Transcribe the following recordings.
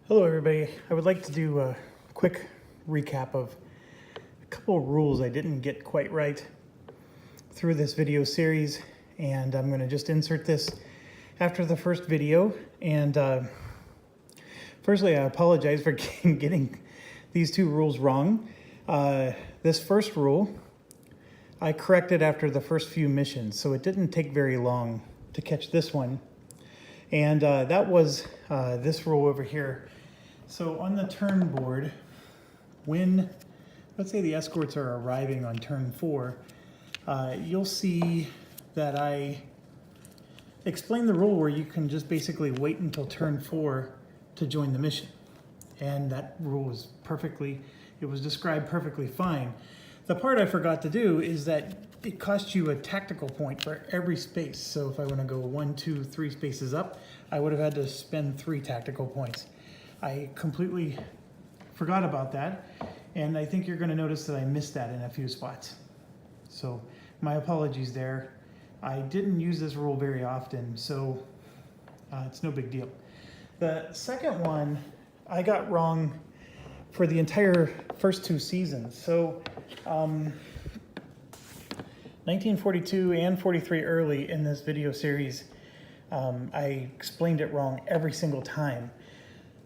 Hello everybody. I would like to do a quick recap of a couple of rules I didn't get quite right through this video series, and I'm going to just insert this after the first video. And firstly, I apologize for getting these two rules wrong. This first rule I corrected after the first few missions, so it didn't take very long to catch this one. And that was this rule over here. So on the turn board, when, let's say the escorts are arriving on turn 4, you'll see that I explain the rule where you can just basically wait until turn 4 to join the mission. And that rule was it was described perfectly fine. The part I forgot to do is that it costs you a tactical point for every space. So if I want to go 1, 2, 3 spaces up, I would have had to spend 3 tactical points. I completely forgot about that, and I think you're going to notice that I missed that in a few spots. So my apologies there. I didn't use this rule very often, so it's no big deal. The second one I got wrong for the entire first 2 seasons. So 1942 and 43 early in this video series, I explained it wrong every single time.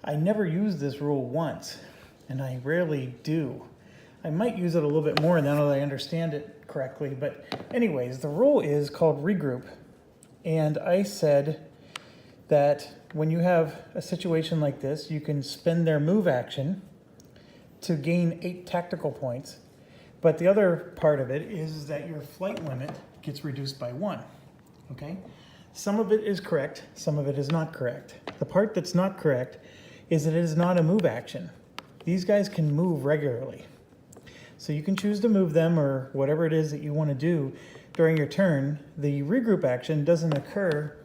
I never used this rule once, and I rarely do. I might use it a little bit more now that I understand it correctly, but anyways, the rule is called regroup. And I said that when you have a situation like this, you can spend their move action to gain 8 tactical points. But the other part of it is that your flight limit gets reduced by 1, okay? Some of it is correct, some of it is not correct. The part that's not correct is that it is not a move action. These guys can move regularly. So you can choose to move them or whatever it is that you want to do during your turn. The regroup action doesn't occur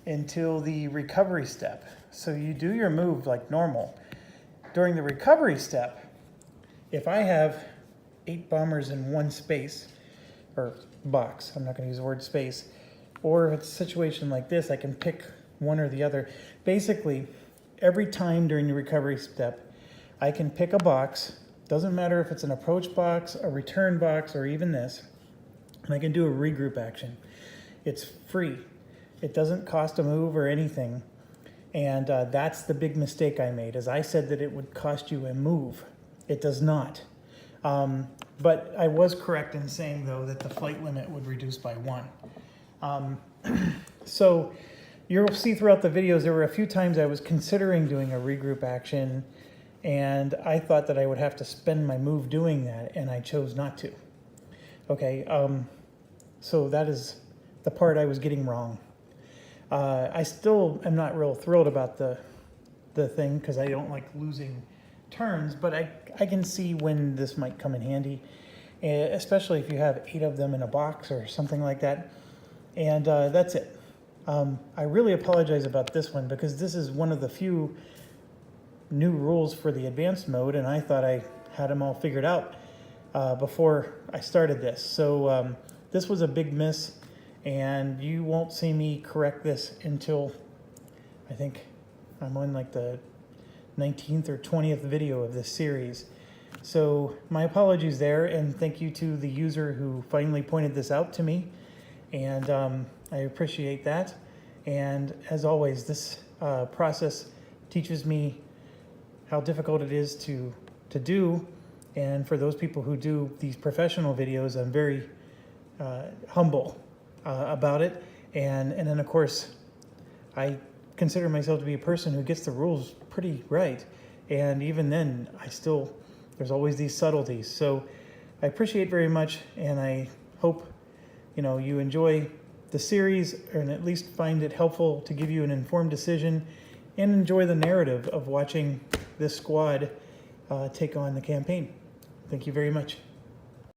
until the recovery step. So you do your move like normal. During the recovery step, if I have 8 bombers in one space, or box, I'm not going to use the word space, or if it's a situation like this, I can pick one or the other. Basically, every time during the recovery step, I can pick a box. Doesn't matter if it's an approach box, a return box, or even this, and I can do a regroup action. It's free. It doesn't cost a move or anything. And that's the big mistake I made, is I said that it would cost you a move. It does not. But I was correct in saying, though, that the flight limit would reduce by 1. So you'll see throughout the videos, there were a few times I was considering doing a regroup action, and I thought that I would have to spend my move doing that, and I chose not to. Okay, so that is the part I was getting wrong. I still am not real thrilled about the thing, because I don't like losing turns, but I can see when this might come in handy, especially if you have 8 of them in a box or something like that. And that's it. I really apologize about this one, because this is one of the few new rules for the advanced mode, and I thought I had them all figured out before I started this. So this was a big miss, and you won't see me correct this until I think I'm on like the 19th or 20th video of this series. So my apologies there, and thank you to the user who finally pointed this out to me, and I appreciate that. And as always, this process teaches me how difficult it is to do, and for those people who do these professional videos, I'm very humble about it. And then of course, I consider myself to be a person who gets the rules pretty right, and even then there's always these subtleties. So I appreciate very much, and I hope you enjoy the series, and at least find it helpful to give you an informed decision, and enjoy the narrative of watching this squad take on the campaign. Thank you very much.